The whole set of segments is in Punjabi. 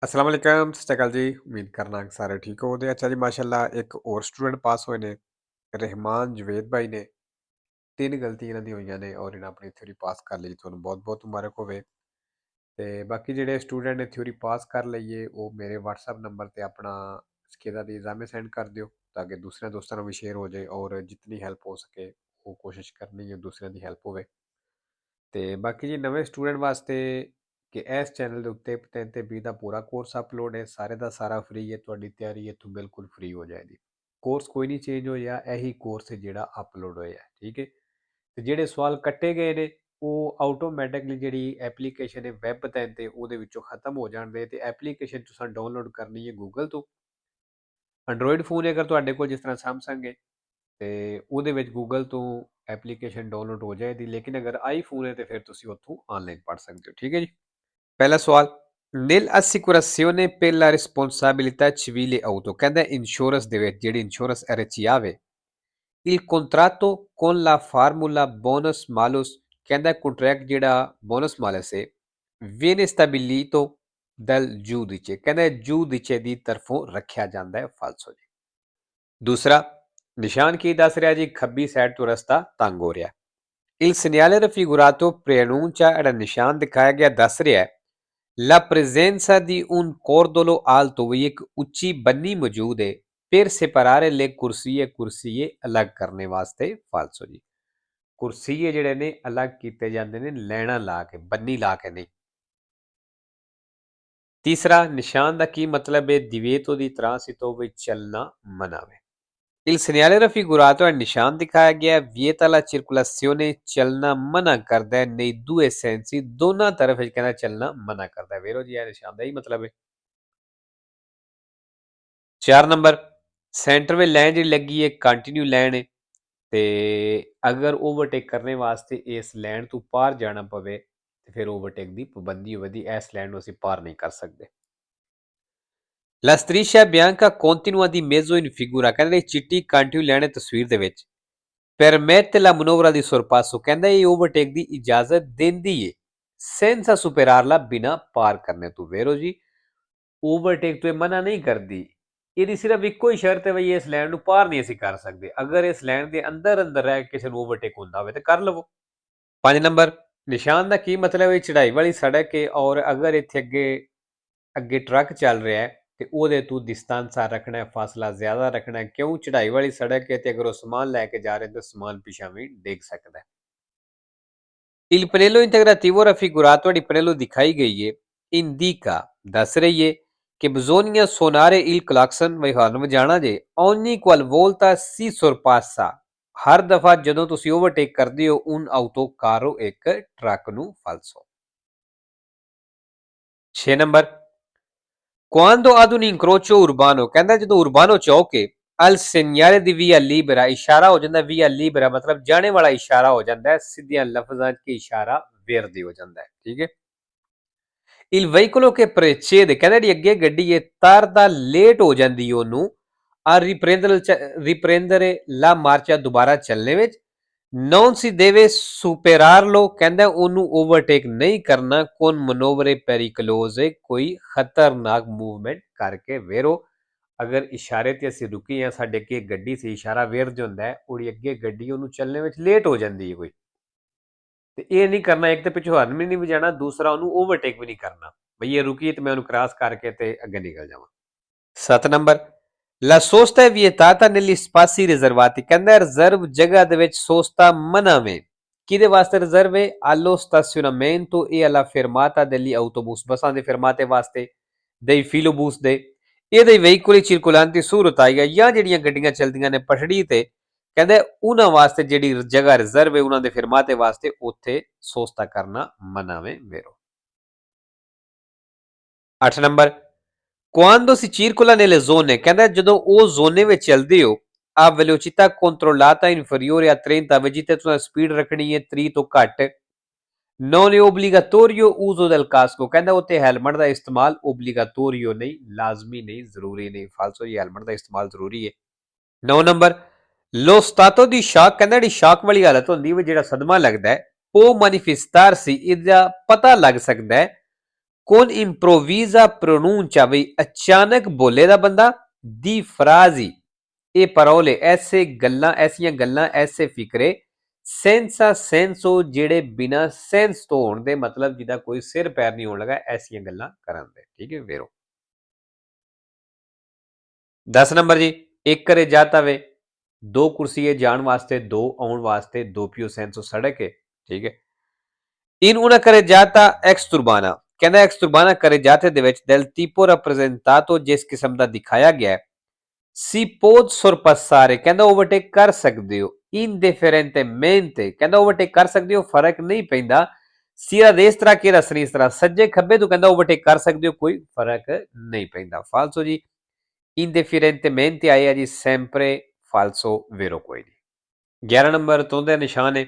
अस्सलाम वालेकुम, सत श्री अकाल जी। उम्मीद करना कि सारे ठीक होवोगे। अच्छा जी, माशाअल्लाह एक और स्टूडेंट पास होए ने, रहमान जवेद भाई ने। 3 गलतियाँ इन्हां दी होईयां ने और इन्हां अपनी थ्योरी पास कर ਲਈ। ਤੁਹਾਨੂੰ ਬਹੁਤ-ਬਹੁਤ ਮੁਬਾਰਕ ਹੋਵੇ। ਤੇ ਬਾਕੀ ਜਿਹੜੇ ਸਟੂਡੈਂਟ ਨੇ ਥਿਊਰੀ ਪਾਸ ਕਰ ਲਈਏ ਉਹ ਮੇਰੇ WhatsApp ਨੰਬਰ ਤੇ ਆਪਣਾ ਸਕੇਦਾ ਦੀ ਐਗਜ਼ਾਮੇ ਸੈਂਡ ਕਰ ਦਿਓ ਤਾਂ ਕਿ ਦੂਸਰੇ ਦੋਸਤਾਂ ਨੂੰ ਵੀ ਸ਼ੇਅਰ ਹੋ ਜਾਏ ਔਰ ਜਿੰਨੀ ਹੈਲਪ ਹੋ ਸਕੇ ਉਹ ਕੋਸ਼ਿਸ਼ ਕਰਨੀ ਹੈ ਦੂਸਰਿਆਂ ਦੀ ਹੈਲਪ ਹੋਵੇ। ਤੇ ਬਾਕੀ ਜੀ ਨਵੇਂ ਸਟੂਡੈਂਟ ਵਾਸਤੇ ਕਿ ਇਸ ਚੈਨਲ ਦੇ ਉੱਤੇ 3 ਤੇ 20 ਦਾ ਪੂਰਾ ਕੋਰਸ ਅਪਲੋਡ ਹੈ, ਸਾਰੇ ਦਾ ਸਾਰਾ ਫ੍ਰੀ ਹੈ। ਤੁਹਾਡੀ ਤਿਆਰੀ ਇੱਥੋਂ ਬਿਲਕੁਲ ਫ੍ਰੀ ਹੋ ਜਾਏਗੀ। ਕੋਰਸ ਕੋਈ ਨਹੀਂ ਚੇਂਜ ਹੋਇਆ, ਇਹੀ ਕੋਰਸ ਹੈ ਜਿਹੜਾ ਅਪਲੋਡ ਹੋਇਆ, ਠੀਕ ਹੈ। ਤੇ ਜਿਹੜੇ ਸਵਾਲ ਕੱਟੇ ਗਏ ਨੇ ਉਹ ਆਟੋਮੈਟਿਕਲੀ ਜਿਹੜੀ ਐਪਲੀਕੇਸ਼ਨ ਹੈ ਵੈਬ 3 ਤੇ ਉਹਦੇ ਵਿੱਚੋਂ ਖਤਮ ਹੋ ਜਾਣਗੇ। ਤੇ ਐਪਲੀਕੇਸ਼ਨ ਤੁਸੀਂ ਡਾਊਨਲੋਡ ਕਰਨੀ ਹੈ ਗੂਗਲ ਤੋਂ। ਐਂਡਰੋਇਡ ਫੋਨ ਹੈ ਅਗਰ ਤੁਹਾਡੇ ਕੋਲ, ਜਿਸ ਤਰ੍ਹਾਂ ਸੈਮਸੰਗ ਹੈ, ਤੇ ਉਹਦੇ ਵਿੱਚ ਗੂਗਲ ਤੋਂ ਐਪਲੀਕੇਸ਼ਨ ਡਾਊਨਲੋਡ ਹੋ ਜਾਏਗੀ। ਲੇਕਿਨ ਅਗਰ ਆਈਫੋਨ ਹੈ ਤੇ ਫਿਰ ਤੁਸੀਂ ਉੱਥੋਂ ਆਨਲਾਈਨ ਪੜ੍ਹ ਸਕਦੇ ਹੋ, ਠੀਕ ਹੈ ਜੀ। ਪਹਿਲਾ ਸਵਾਲ, nell'assicurazione per la responsabilità civile auto, ਕਹਿੰਦਾ ਇੰਸ਼ੋਰੈਂਸ ਦੇ ਵਿੱਚ ਜਿਹੜੀ ਇੰਸ਼ੋਰੈਂਸ ਇਹਦੇ 'ਚ ਆਵੇ, il contratto con la formula bonus malus, ਕਹਿੰਦਾ ਕੰਟਰੈਕਟ ਜਿਹੜਾ ਬੋਨਸ ਮਾਲਸ ਹੈ viene stabilito dal giudice, ਕਹਿੰਦਾ giudice ਦੀ ਤਰਫੋਂ ਰੱਖਿਆ ਜਾਂਦਾ ਹੈ। ਫਾਲਸੋ ਜੀ। ਦੂਸਰਾ ਨਿਸ਼ਾਨ ਕੀ ਦੱਸ ਰਿਹਾ ਜੀ, ਖੱਬੀ ਸਾਈਡ ਤੋਂ ਰਸਤਾ ਤੰਗ ਹੋ ਰਿਹਾ। il segnale raffigurato preannuncia, ਜਿਹੜਾ ਨਿਸ਼ਾਨ ਦਿਖਾਇਆ ਗਿਆ ਦੱਸ ਰਿਹਾ ਹੈ la presenza di un cordolo alto, ਵੀ ਇੱਕ ਉੱਚੀ ਬੰਨੀ ਮੌਜੂਦ ਹੈ per separare le corsie, ਕੁਰਸੀਏ ਅਲੱਗ ਕਰਨੇ ਵਾਸਤੇ। ਫਾਲਸੋ ਜੀ। ਕੁਰਸੀਏ ਜਿਹੜੇ ਨੇ ਅਲੱਗ ਕੀਤੇ ਜਾਂਦੇ ਨੇ ਲੈਣਾ ਲਾ ਕੇ, ਬੰਨੀ ਲਾ ਕੇ ਨਹੀਂ। ਤੀਸਰਾ ਨਿਸ਼ਾਨ ਦਾ ਕੀ ਮਤਲਬ ਹੈ, divieto di transito ਵਿੱਚ ਚੱਲਣਾ ਮਨਾ ਹੈ। il segnale raffigurato è ਨਿਸ਼ਾਨ ਦਿਖਾਇਆ ਗਿਆ vieta la circolazione, ਚੱਲਣਾ ਮਨਾ ਕਰਦਾ ਹੈ nei due sensi, ਦੋਨਾਂ ਤਰਫ ਵਿੱਚ ਕਹਿੰਦਾ ਚੱਲਣਾ ਮਨਾ ਕਰਦਾ ਹੈ। ਵੇਰੋ ਜੀ ਇਹ ਨਿਸ਼ਾਨ ਦਾ ਹੀ ਮਤਲਬ ਹੈ। 4 ਨੰਬਰ, ਸੈਂਟਰ ਵਿੱਚ ਲਾਈਨ ਜਿਹੜੀ ਲੱਗੀ ਹੈ ਕੰਟੀਨਿਊ ਲਾਈਨ ਹੈ ਤੇ ਅਗਰ ਓਵਰਟੇਕ ਕਰਨੇ ਵਾਸਤੇ ਇਸ ਲਾਈਨ ਤੋਂ ਪਾਰ ਜਾਣਾ ਪਵੇ ਤੇ ਫਿਰ ਓਵਰਟੇਕ ਦੀ ਪਾਬੰਦੀ ਹੋਵੇਗੀ, ਇਸ ਲਾਈਨ ਨੂੰ ਅਸੀਂ ਪਾਰ ਨਹੀਂ ਕਰ ਸਕਦੇ। La striscia bianca continua di mezzo in figura, ਕਹਿੰਦੇ ਚਿੱਟੀ ਕੰਟੀਨਿਊ ਲਾਈਨ ਹੈ ਤਸਵੀਰ ਦੇ ਵਿੱਚ। permette la manovra di sorpasso, ਕਹਿੰਦਾ ਇਹ ਓਵਰਟੇਕ ਦੀ ਇਜਾਜ਼ਤ ਦਿੰਦੀ ਹੈ senza superarla, ਬਿਨਾ ਪਾਰ ਕਰਨੇ ਤੋਂ। ਵੇਰੋ ਜੀ ਓਵਰਟੇਕ ਤੋਂ ਇਹ ਮਨਾ ਨਹੀਂ ਕਰਦੀ, ਇਹਦੀ ਸਿਰਫ ਇੱਕੋ ਹੀ ਸ਼ਰਤ ਹੈ ਬਈ ਇਸ ਲਾਈਨ ਨੂੰ ਪਾਰ ਨਹੀਂ ਅਸੀਂ ਕਰ ਸਕਦੇ। ਅਗਰ ਇਸ ਲਾਈਨ ਦੇ ਅੰਦਰ ਅੰਦਰ ਰਹਿ ਕੇ ਕਿਸੇ ਨੂੰ ਓਵਰਟੇਕ ਹੁੰਦਾ ਹੋਵੇ ਤਾਂ ਕਰ ਲਵੋ। 5 ਨੰਬਰ, ਨਿਸ਼ਾਨ ਦਾ ਕੀ ਮਤਲਬ ਹੈ, ਚੜਾਈ ਵਾਲੀ ਸੜਕ ਹੈ ਔਰ ਅਗਰ ਇੱਥੇ ਅੱਗੇ ਅੱਗੇ ਟਰੱਕ ਚੱਲ ਰਿਹਾ ਹੈ ਤੇ ਉਹਦੇ ਤੋਂ ਡਿਸਟੈਂਸ ਰੱਖਣਾ ਹੈ, ਫਾਸਲਾ ਜ਼ਿਆਦਾ ਰੱਖਣਾ ਹੈ। ਕਿਉਂ? ਚੜਾਈ ਵਾਲੀ ਸੜਕ ਹੈ ਤੇ ਅਗਰ ਉਹ ਸਮਾਨ ਲੈ ਕੇ ਜਾ ਰਹੇ ਤਾਂ ਸਮਾਨ ਪਿਛਾਂ ਵੀ ਡਿੱਗ ਸਕਦਾ ਹੈ। il pannello integrativo raffigurato, ਜਿਹੜੀ ਪਨੇਲੋ ਦਿਖਾਈ ਗਈ ਹੈ indica, ਦੱਸ ਰਹੀ ਹੈ ਕਿ bisogna suonare il clacson, ਵੀ ਹਾਰਨ ਵਜਾਣਾ ਜੇ ogni qualvolta si sorpassa, ਹਰ ਦਫਾ ਜਦੋਂ ਤੁਸੀਂ ਓਵਰਟੇਕ ਕਰਦੇ ਹੋ un autocarro, ਇੱਕ ਟਰੱਕ ਨੂੰ। ਫਾਲਸੋ। 6 number, quando ad un incrocio urbano, ਕਹਿੰਦਾ ਜਦੋਂ ਉਰਬਾਨੋ ਚੌਕ ਹੈ al segnale di via libera, ਇਸ਼ਾਰਾ ਹੋ ਜਾਂਦਾ via libera ਮਤਲਬ ਜਾਣੇ ਵਾਲਾ ਇਸ਼ਾਰਾ ਹੋ ਜਾਂਦਾ ਹੈ, ਸਿੱਧੀਆਂ ਲਫ਼ਜ਼ਾਂ 'ਚ ਇਸ਼ਾਰਾ ਵੇਰਦੀ ਹੋ ਜਾਂਦਾ ਹੈ, ਠੀਕ ਹੈ। il veicolo che precede, ਕਹਿੰਦਾ ਜਿਹੜੀ ਅੱਗੇ ਗੱਡੀ ਹੈ ਤਰਦਾ ਲੇਟ ਹੋ ਜਾਂਦੀ ਉਹਨੂੰ a riprendere la marcia, ਦੁਬਾਰਾ ਚੱਲਣੇ ਵਿੱਚ। non si deve superarlo, ਕਹਿੰਦਾ ਉਹਨੂੰ ਓਵਰਟੇਕ ਨਹੀਂ ਕਰਨਾ con manovre pericolose, ਕੋਈ ਖਤਰਨਾਕ ਮੂਵਮੈਂਟ ਕਰਕੇ। ਵੇਰੋ ਅਗਰ ਇਸ਼ਾਰੇ ਤੇ ਅਸੀਂ ਰੁਕੀ ਹਾਂ, ਸਾਡੇ ਅੱਗੇ ਗੱਡੀ ਸੀ, ਇਸ਼ਾਰਾ ਵੇਰਦ ਹੁੰਦਾ ਹੈ, ਉਹਦੀ ਅੱਗੇ ਗੱਡੀ ਉਹਨੂੰ ਚੱਲਣੇ ਵਿੱਚ ਲੇਟ ਹੋ ਜਾਂਦੀ ਹੈ ਕੋਈ, ਤੇ ਇਹ ਨਹੀਂ ਕਰਨਾ। ਇੱਕ ਤੇ ਪਿੱਛੋਂ ਹਾਰਨ ਵੀ ਨਹੀਂ ਵਜਾਣਾ, ਦੂਸਰਾ ਉਹਨੂੰ ਓਵਰਟੇਕ ਵੀ ਨਹੀਂ ਕਰਨਾ ਬਈ ਇਹ ਰੁਕੀ ਤੇ ਮੈਂ ਉਹਨੂੰ ਕ੍ਰਾਸ ਕਰਕੇ ਤੇ ਅੱਗੇ ਨਿਕਲ ਜਾਵਾਂ। 7 number, la sosta è vietata negli spazi riservati, ਕਹਿੰਦਾ ਰਿਜ਼ਰਵ ਜਗ੍ਹਾ ਦੇ ਵਿੱਚ ਸੋਸਤਾ ਮਨਾ ਵੇ। ਕਿਹਦੇ ਵਾਸਤੇ ਰਿਜ਼ਰਵ ਹੈ? allo stazionamento e alla fermata degli autobus, ਬੱਸਾਂ ਦੇ ਫਰਮਾਤੇ ਵਾਸਤੇ, dei filobus ਦੇ, ਇਹਦੇ veicoli circolanti su rotaia, ਜਾਂ ਜਿਹੜੀਆਂ ਗੱਡੀਆਂ ਚੱਲਦੀਆਂ ਨੇ ਪਟੜੀ ਤੇ, ਕਹਿੰਦੇ ਉਹਨਾਂ ਵਾਸਤੇ ਜਿਹੜੀ ਜਗ੍ਹਾ ਰਿਜ਼ਰਵ ਹੈ ਉਹਨਾਂ ਦੇ ਫਰਮਾਤੇ ਵਾਸਤੇ, ਉੱਥੇ ਸੋਸਤਾ ਕਰਨਾ ਮਨਾ ਵੇ। ਵੇਰੋ 8 number, quando si circola nelle zone, ਕਹਿੰਦਾ ਜਦੋਂ ਉਹ ਜ਼ੋਨੇ ਵਿੱਚ ਚੱਲਦੇ ਹੋ a velocità controllata inferiore a 30, ਵਜੇ ਜਿੱਥੇ ਤੁਸੀਂ ਸਪੀਡ ਰੱਖਣੀ ਹੈ 30 ਤੋਂ ਘੱਟ। non è obbligatorio uso del casco, ਕਹਿੰਦਾ ਉੱਥੇ ਹੈਲਮਟ ਦਾ ਇਸਤੇਮਾਲ ਓਬਲੀਗਾਟੋਰੀਓ ਨਹੀਂ, ਲਾਜ਼ਮੀ ਨਹੀਂ, ਜ਼ਰੂਰੀ ਨਹੀਂ। ਫਾਲਸੋ ਜੀ, ਹੈਲਮਟ ਦਾ ਇਸਤੇਮਾਲ ਜ਼ਰੂਰੀ ਹੈ। 9 number, lo stato di shock, ਕਹਿੰਦਾ ਜਿਹੜੀ ਸ਼ਾਕ ਵਾਲੀ ਹਾਲਤ ਹੁੰਦੀ ਹੈ ਜਿਹੜਾ ਸਦਮਾ ਲੱਗਦਾ ਹੈ, ਉਹ manifestarsi, ਇਹਦਾ ਪਤਾ ਲੱਗ ਸਕਦਾ ਹੈ कौन improvisa pronuncia ਬਈ ਅਚਾਨਕ ਬੋਲੇ ਦਾ ਬੰਦਾ ਦੀ ਫਰਾਜ਼ੀ ਇਹ parole ਐਸੀਆਂ ਗੱਲਾਂ ਐਸੇ ਫਿਕਰੇ ਸੈਂਸਾ ਸੈਂਸੋ ਜਿਹੜੇ ਬਿਨਾ ਸੈਂਸ ਤੋਂ ਹੋਣ ਦੇ ਮਤਲਬ ਜਿਹਦਾ ਕੋਈ ਸਿਰ ਪੈਰ ਨਹੀਂ ਹੋਣ ਲੱਗਾ ਐਸੀਆਂ ਗੱਲਾਂ ਕਰਨ ਦੇ ਠੀਕ ਹੈ ਵੇਰੋ 10 ਨੰਬਰ ਜੀ ਇੱਕ ਘਰੇ ਜਾਤਾ ਵੇ ਦੋ ਕੁਰਸੀਏ ਜਾਣ ਵਾਸਤੇ ਦੋ ਆਉਣ ਵਾਸਤੇ ਦੋ ਪਿਓ ਸੈਂਸੋ ਸੜਕ ਹੈ ਠੀਕ ਹੈ in una carreggiata ex turbana ਕਹਿੰਦਾ ਐਕਸ ਤੁਰਬਾਨਾ carreggiate ਦੇ ਵਿੱਚ del tipo rappresentato ਜਿਸ ਕਿਸਮ ਦਾ ਦਿਖਾਇਆ ਗਿਆ ਹੈ si può sorpassare ਕਹਿੰਦਾ ਓਵਰਟੇਕ ਕਰ ਸਕਦੇ ਹੋ indifferentemente ਕਹਿੰਦਾ ਓਵਰਟੇਕ ਕਰ ਸਕਦੇ ਹੋ ਫਰਕ ਨਹੀਂ ਪੈਂਦਾ ਸੀਰਾ ਦੇਸਤਰਾ ਕਿ ਰਸਨੀ ਇਸ ਤਰ੍ਹਾਂ ਸੱਜੇ ਖੱਬੇ ਤੋਂ ਕਹਿੰਦਾ ਓਵਰਟੇਕ ਕਰ ਸਕਦੇ ਹੋ ਕੋਈ ਫਰਕ ਨਹੀਂ ਪੈਂਦਾ ਫਾਲਸੋ ਜੀ indifferentemente ਆਇਆ ਜੀ sempre falso vero ਕੋਈ ਨਹੀਂ 11 ਨੰਬਰ ਤੋਂ ਦੇ ਨਿਸ਼ਾਨ ਹੈ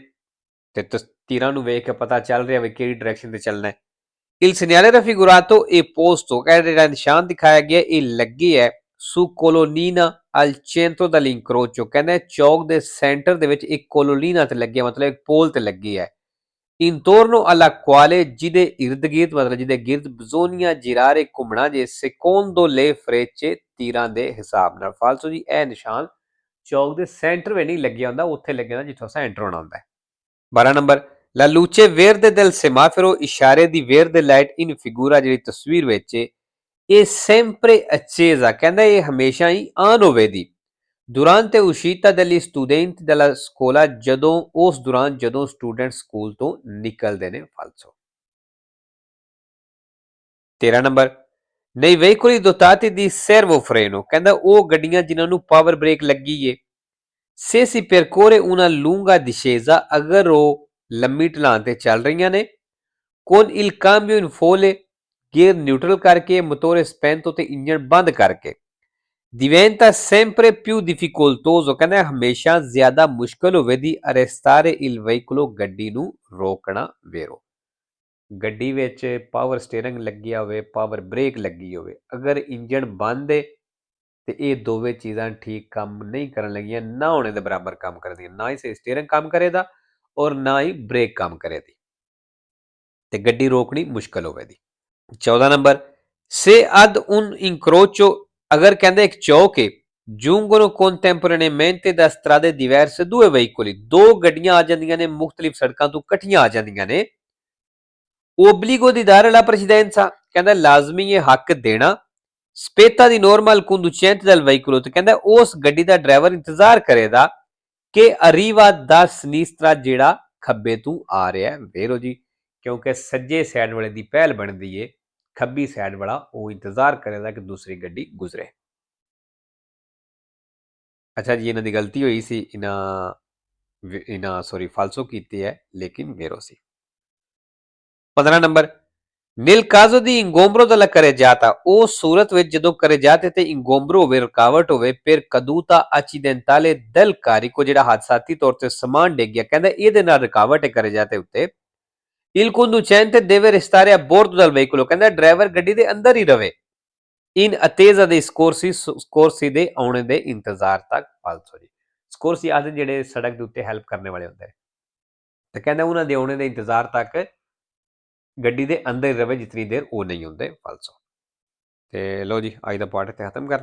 ਤੇ ਤੀਰਾਂ ਨੂੰ ਵੇਖ ਕੇ ਪਤਾ ਚੱਲ ਰਿਹਾ ਵੀ ਕਿਹੜੀ ਡਾਇਰੈਕਸ਼ਨ ਤੇ ਚੱਲਣਾ ਹੈ il segnale raffigurato è posto ਕਹਿੰਦਾ ਜਿਹੜਾ ਨਿਸ਼ਾਨ ਦਿਖਾਇਆ ਗਿਆ ਇਹ ਲੱਗੀ ਹੈ su colonnina al centro dell'incrocio ਕਹਿੰਦਾ ਚੌਕ ਦੇ ਸੈਂਟਰ ਦੇ ਵਿੱਚ ਇੱਕ ਕੋਲੋਲੀਨਾ ਤੇ ਲੱਗਿਆ ਮਤਲਬ ਇੱਕ ਪੋਲ ਤੇ ਲੱਗੀ ਹੈ intorno alla quale ਜਿਹਦੇ ਇਰਦ ਗਿਰਦ ਮਤਲਬ ਜਿਹਦੇ ਗਿਰਦ ਬਜ਼ੋਨੀਆਂ ਜਿਰਾਰੇ ਘੁੰਮਣਾ ਜੇ secondo le frecce ਤੀਰਾਂ ਦੇ ਹਿਸਾਬ ਨਾਲ ਫਾਲਸੋ ਜੀ ਇਹ ਨਿਸ਼ਾਨ ਚੌਕ ਦੇ ਸੈਂਟਰ ਵਿੱਚ ਨਹੀਂ ਲੱਗਿਆ ਹੁੰਦਾ ਉੱਥੇ ਲੱਗਿਆ ਹੁੰਦਾ ਜਿੱਥੋਂ ਸੈਂਟਰ ਹੋਣਾ ਹੁੰਦਾ ਹੈ 12 number La luce verde del semaforo ਇਸ਼ਾਰੇ ਦੀ verde light in figura ਜਿਹੜੀ ਤਸਵੀਰ ਵਿੱਚ ਇਹ sempre accesa ਕਹਿੰਦਾ ਇਹ ਹਮੇਸ਼ਾ ਹੀ ਆਨ ਹੋਵੇਗੀ durante uscita degli studenti dalla scuola ਜਦੋਂ ਉਸ ਦੌਰਾਨ ਜਦੋਂ ਸਟੂਡੈਂਟ ਸਕੂਲ ਤੋਂ ਨਿਕਲਦੇ ਨੇ ਫਾਲਸੋ 13 number nei veicoli dotati di servofreno ਕਹਿੰਦਾ ਉਹ ਗੱਡੀਆਂ ਜਿਨ੍ਹਾਂ ਨੂੰ ਪਾਵਰ ਬ੍ਰੇਕ ਲੱਗੀ ਏ se si percorre una lunga discesa ਅਗਰ ਉਹ ਲੰਮੀ ਢਲਾਨ ਤੇ ਚੱਲ ਰਹੀਆਂ ਨੇ con il cambio in folle gear neutral ਕਰਕੇ ਮੋਟੋਰੇ spento ਤੇ ਇੰਜਨ ਬੰਦ ਕਰਕੇ diventa sempre più difficoltoso ਕਹਿੰਦਾ ਹਮੇਸ਼ਾ ਜ਼ਿਆਦਾ ਮੁਸ਼ਕਲ ਹੋਵੇਗੀ arrestare il veicolo ਗੱਡੀ ਨੂੰ ਰੋਕਣਾ ਵੇਰੋ ਗੱਡੀ ਵਿੱਚ ਪਾਵਰ ਸਟੀਅਰਿੰਗ ਲੱਗਿਆ ਹੋਵੇ ਪਾਵਰ ਬ੍ਰੇਕ ਲੱਗੀ ਹੋਵੇ ਅਗਰ ਇੰਜਨ ਬੰਦ ਹੈ ਤੇ ਇਹ ਦੋਵੇਂ ਚੀਜ਼ਾਂ ਠੀਕ ਕੰਮ ਨਹੀਂ ਕਰਨ ਲੱਗੀਆਂ ਨਾ ਹੋਣੇ ਦੇ ਬਰਾਬਰ ਕੰਮ ਕਰਦੀਆਂ ਨਾ ਹੀ ਸਟੀਅਰਿੰਗ ਕੰਮ ਕਰੇਗਾ ਔਰ ਨਾ ਹੀ ਬ੍ਰੇਕ ਕੰਮ ਕਰੇਗੀ ਤੇ ਗੱਡੀ ਰੋਕਣੀ ਮੁਸ਼ਕਲ ਹੋਵੇਗੀ 14 number se ad un incrocio ਅਗਰ ਕਹਿੰਦੇ ਇੱਕ ਚੌਕ ਹੈ giungono contemporaneamente da strade diverse due veicoli ਦੋ ਗੱਡੀਆਂ ਆ ਜਾਂਦੀਆਂ ਨੇ ਮੁxtਲਿਫ ਸੜਕਾਂ ਤੋਂ ਇਕੱਠੀਆਂ ਆ ਜਾਂਦੀਆਂ ਨੇ obbligo di dare la precedenza ਕਹਿੰਦਾ ਲਾਜ਼ਮੀ ਇਹ ਹੱਕ ਦੇਣਾ spetta di norma al conducente del veicolo ਤੇ ਕਹਿੰਦਾ ਉਸ ਗੱਡੀ ਦਾ ਡਰਾਈਵਰ ਇੰਤਜ਼ਾਰ ਕਰੇਗਾ ਕਿ arriva da sinistra ਜਿਹੜਾ ਖੱਬੇ ਤੋਂ ਆ ਰਿਹਾ ਵੇਰੋ ਜੀ ਕਿਉਂਕਿ ਸੱਜੇ ਸਾਈਡ ਵਾਲੇ ਦੀ ਪਹਿਲ ਬਣਦੀ ਏ ਖੱਬੀ ਸਾਈਡ ਵਾਲਾ ਉਹ ਇੰਤਜ਼ਾਰ ਕਰੇਗਾ ਕਿ ਦੂਸਰੀ ਗੱਡੀ ਗੁਜ਼ਰੇ ਅੱਛਾ ਜੀ ਇਹਨਾਂ ਦੀ ਗਲਤੀ ਹੋਈ ਸੀ ਇਹਨਾਂ ਸੌਰੀ ਫਾਲਸੋ ਕੀਤੀ ਹੈ ਲੇਕਿਨ ਵੇਰੋ ਸੀ 15 number nel caso di ingombro della carreggiata ਉਹ ਸੂਰਤ ਵਿੱਚ ਜਦੋਂ carreggiate ਤੇ ingombro ਹੋਵੇ ਰੁਕਾਵਟ ਹੋਵੇ ਫਿਰ caduta accidentale del carico ਜਿਹੜਾ ਹਾਦਸਾਤੀ ਤੌਰ ਤੇ ਸਮਾਨ ਡਿੱਗ ਗਿਆ ਕਹਿੰਦਾ ਇਹਦੇ ਨਾਲ ਰੁਕਾਵਟ ਹੈ carreggiate ਉੱਤੇ il conducente deve restare a bordo del veicolo ਕਹਿੰਦਾ ਡਰਾਈਵਰ ਗੱਡੀ ਦੇ ਅੰਦਰ ਹੀ ਰਵੇ in attesa dei scorsi ਦੇ ਆਉਣੇ ਦੇ ਇੰਤਜ਼ਾਰ ਤੱਕ ਫਾਲਸੋ ਜੀ ਸਕੋਰਸੀ ਆਦਿ ਜਿਹੜੇ ਸੜਕ ਦੇ ਉੱਤੇ ਹੈਲਪ ਕਰਨੇ ਵਾਲੇ ਹੁੰਦੇ ਨੇ ਤੇ ਕਹਿੰਦਾ ਉਹਨਾਂ ਦੇ ਆਉਣੇ ਦੇ ਇੰਤਜ਼ਾਰ ਤੱਕ ਗੱਡੀ ਦੇ ਅੰਦਰ ਹੀ ਰਵੇ ਜਿਤਨੀ ਦੇਰ ਉਹ ਨਹੀਂ ਹੁੰਦੇ ਫਾਲਸੋ ਤੇ ਲੋ ਜੀ ਅੱਜ ਦਾ ਪਾਰਟ ਇੱਥੇ ਖਤਮ ਕਰ